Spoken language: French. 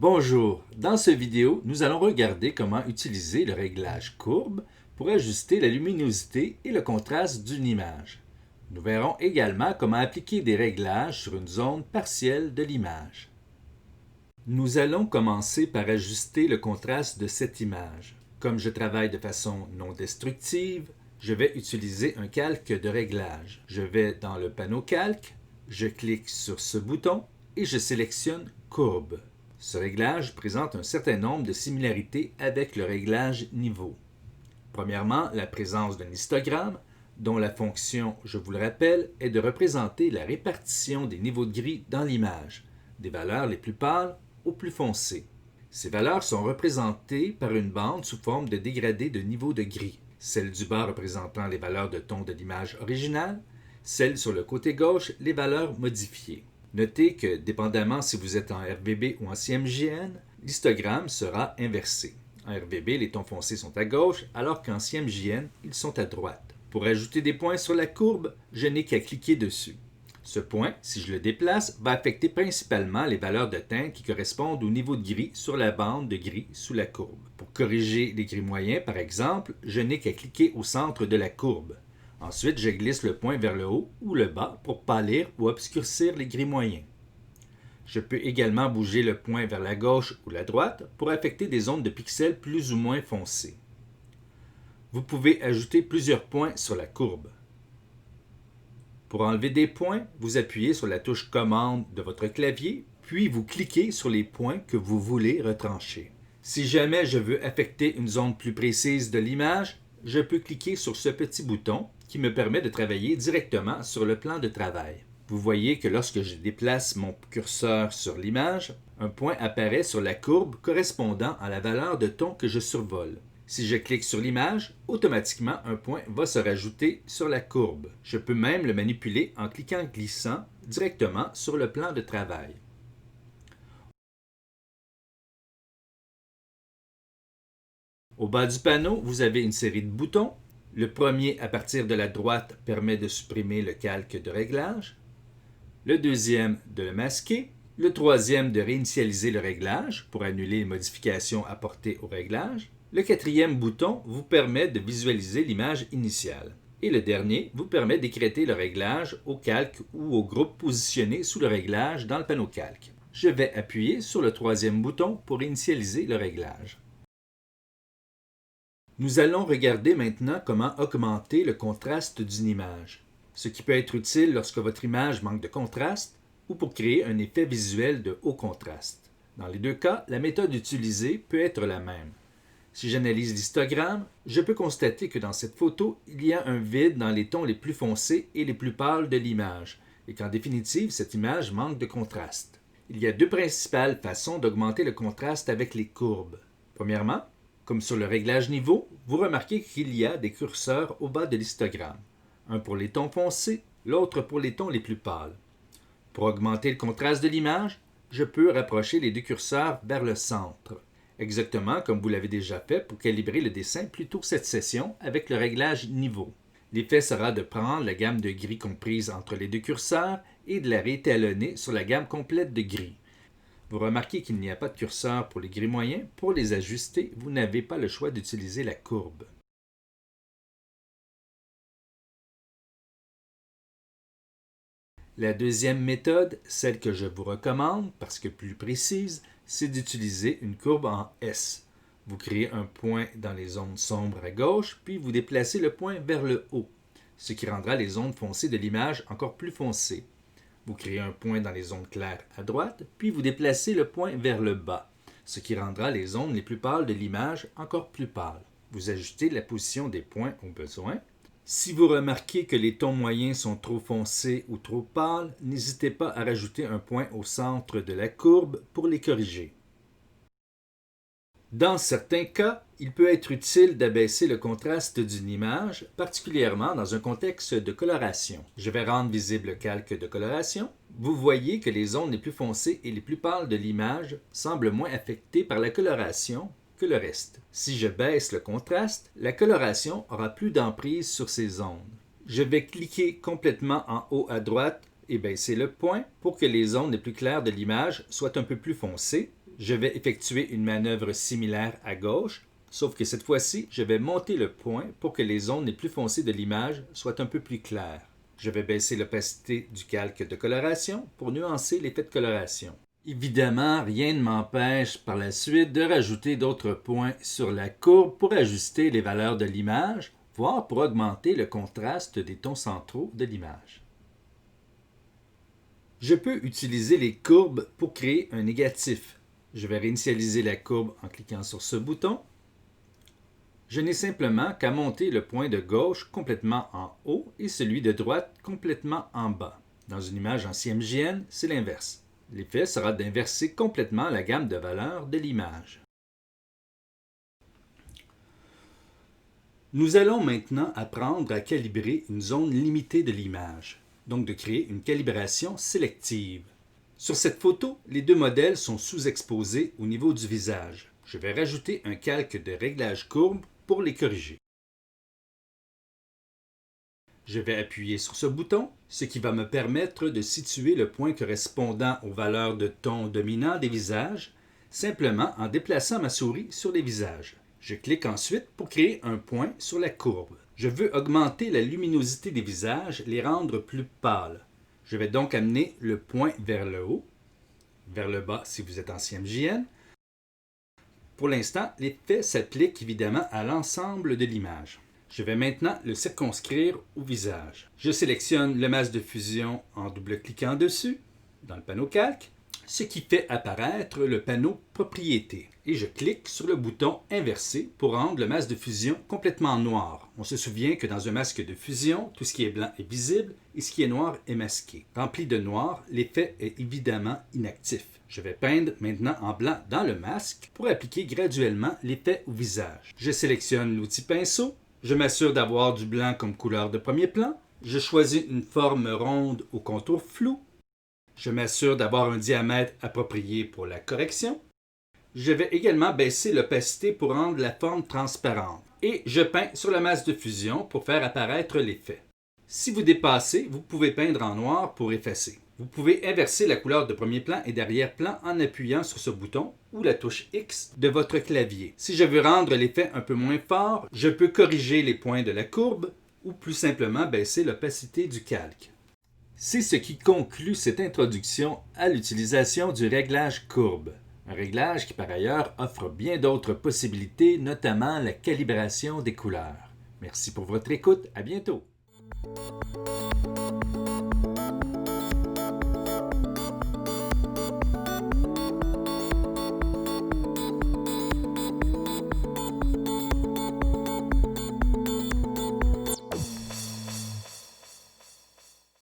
Bonjour, dans cette vidéo, nous allons regarder comment utiliser le réglage courbe pour ajuster la luminosité et le contraste d'une image. Nous verrons également comment appliquer des réglages sur une zone partielle de l'image. Nous allons commencer par ajuster le contraste de cette image. Comme je travaille de façon non destructive, je vais utiliser un calque de réglage. Je vais dans le panneau calque, je clique sur ce bouton et je sélectionne courbe. Ce réglage présente un certain nombre de similarités avec le réglage niveau. Premièrement, la présence d'un histogramme, dont la fonction, je vous le rappelle, est de représenter la répartition des niveaux de gris dans l'image, des valeurs les plus pâles aux plus foncées. Ces valeurs sont représentées par une bande sous forme de dégradé de niveau de gris, celle du bas représentant les valeurs de ton de l'image originale, celle sur le côté gauche les valeurs modifiées. Notez que, dépendamment si vous êtes en RVB ou en CMJN, l'histogramme sera inversé. En RVB, les tons foncés sont à gauche, alors qu'en CMJN, ils sont à droite. Pour ajouter des points sur la courbe, je n'ai qu'à cliquer dessus. Ce point, si je le déplace, va affecter principalement les valeurs de teinte qui correspondent au niveau de gris sur la bande de gris sous la courbe. Pour corriger les gris moyens, par exemple, je n'ai qu'à cliquer au centre de la courbe. Ensuite, je glisse le point vers le haut ou le bas pour pâlir ou obscurcir les gris moyens. Je peux également bouger le point vers la gauche ou la droite pour affecter des zones de pixels plus ou moins foncées. Vous pouvez ajouter plusieurs points sur la courbe. Pour enlever des points, vous appuyez sur la touche commande de votre clavier, puis vous cliquez sur les points que vous voulez retrancher. Si jamais je veux affecter une zone plus précise de l'image, je peux cliquer sur ce petit bouton qui me permet de travailler directement sur le plan de travail. Vous voyez que lorsque je déplace mon curseur sur l'image, un point apparaît sur la courbe correspondant à la valeur de ton que je survole. Si je clique sur l'image, automatiquement un point va se rajouter sur la courbe. Je peux même le manipuler en cliquant glissant directement sur le plan de travail. Au bas du panneau, vous avez une série de boutons. Le premier, à partir de la droite, permet de supprimer le calque de réglage. Le deuxième, de le masquer. Le troisième, de réinitialiser le réglage pour annuler les modifications apportées au réglage. Le quatrième bouton vous permet de visualiser l'image initiale. Et le dernier vous permet d'écrêter le réglage au calque ou au groupe positionné sous le réglage dans le panneau calque. Je vais appuyer sur le troisième bouton pour initialiser le réglage. Nous allons regarder maintenant comment augmenter le contraste d'une image, ce qui peut être utile lorsque votre image manque de contraste ou pour créer un effet visuel de haut contraste. Dans les deux cas, la méthode utilisée peut être la même. Si j'analyse l'histogramme, je peux constater que dans cette photo, il y a un vide dans les tons les plus foncés et les plus pâles de l'image, et qu'en définitive, cette image manque de contraste. Il y a deux principales façons d'augmenter le contraste avec les courbes. Premièrement, comme sur le réglage niveau, vous remarquez qu'il y a des curseurs au bas de l'histogramme, un pour les tons foncés, l'autre pour les tons les plus pâles. Pour augmenter le contraste de l'image, je peux rapprocher les deux curseurs vers le centre. Exactement comme vous l'avez déjà fait pour calibrer le dessin plus tôt cette session avec le réglage niveau. L'effet sera de prendre la gamme de gris comprise entre les deux curseurs et de la réétalonner sur la gamme complète de gris. Vous remarquez qu'il n'y a pas de curseur pour les gris moyens. Pour les ajuster, vous n'avez pas le choix d'utiliser la courbe. La deuxième méthode, celle que je vous recommande parce que plus précise, c'est d'utiliser une courbe en S. Vous créez un point dans les zones sombres à gauche, puis vous déplacez le point vers le haut, ce qui rendra les zones foncées de l'image encore plus foncées. Vous créez un point dans les zones claires à droite, puis vous déplacez le point vers le bas, ce qui rendra les zones les plus pâles de l'image encore plus pâles. Vous ajustez la position des points au besoin. Si vous remarquez que les tons moyens sont trop foncés ou trop pâles, n'hésitez pas à rajouter un point au centre de la courbe pour les corriger. Dans certains cas, il peut être utile d'abaisser le contraste d'une image, particulièrement dans un contexte de coloration. Je vais rendre visible le calque de coloration. Vous voyez que les zones les plus foncées et les plus pâles de l'image semblent moins affectées par la coloration que le reste. Si je baisse le contraste, la coloration aura plus d'emprise sur ces zones. Je vais cliquer complètement en haut à droite et baisser le point pour que les zones les plus claires de l'image soient un peu plus foncées. Je vais effectuer une manœuvre similaire à gauche, sauf que cette fois-ci, je vais monter le point pour que les zones les plus foncées de l'image soient un peu plus claires. Je vais baisser l'opacité du calque de coloration pour nuancer l'effet de coloration. Évidemment, rien ne m'empêche par la suite de rajouter d'autres points sur la courbe pour ajuster les valeurs de l'image, voire pour augmenter le contraste des tons centraux de l'image. Je peux utiliser les courbes pour créer un négatif. Je vais réinitialiser la courbe en cliquant sur ce bouton. Je n'ai simplement qu'à monter le point de gauche complètement en haut et celui de droite complètement en bas. Dans une image en CMJN, c'est l'inverse. L'effet sera d'inverser complètement la gamme de valeurs de l'image. Nous allons maintenant apprendre à calibrer une zone limitée de l'image, donc de créer une calibration sélective. Sur cette photo, les deux modèles sont sous-exposés au niveau du visage. Je vais rajouter un calque de réglage courbe pour les corriger. Je vais appuyer sur ce bouton, ce qui va me permettre de situer le point correspondant aux valeurs de ton dominant des visages, simplement en déplaçant ma souris sur les visages. Je clique ensuite pour créer un point sur la courbe. Je veux augmenter la luminosité des visages, les rendre plus pâles. Je vais donc amener le point vers le haut, vers le bas si vous êtes en CMJN. Pour l'instant, l'effet s'applique évidemment à l'ensemble de l'image. Je vais maintenant le circonscrire au visage. Je sélectionne le masque de fusion en double-cliquant dessus, dans le panneau calque, ce qui fait apparaître le panneau propriétés. Et je clique sur le bouton inversé pour rendre le masque de fusion complètement noir. On se souvient que dans un masque de fusion, tout ce qui est blanc est visible et ce qui est noir est masqué. Rempli de noir, l'effet est évidemment inactif. Je vais peindre maintenant en blanc dans le masque pour appliquer graduellement l'effet au visage. Je sélectionne l'outil pinceau. Je m'assure d'avoir du blanc comme couleur de premier plan. Je choisis une forme ronde au contour flou. Je m'assure d'avoir un diamètre approprié pour la correction. Je vais également baisser l'opacité pour rendre la forme transparente. Et je peins sur la masse de fusion pour faire apparaître l'effet. Si vous dépassez, vous pouvez peindre en noir pour effacer. Vous pouvez inverser la couleur de premier plan et d'arrière-plan en appuyant sur ce bouton ou la touche X de votre clavier. Si je veux rendre l'effet un peu moins fort, je peux corriger les points de la courbe ou plus simplement baisser l'opacité du calque. C'est ce qui conclut cette introduction à l'utilisation du réglage courbe. Un réglage qui par ailleurs offre bien d'autres possibilités, notamment la calibration des couleurs. Merci pour votre écoute, à bientôt!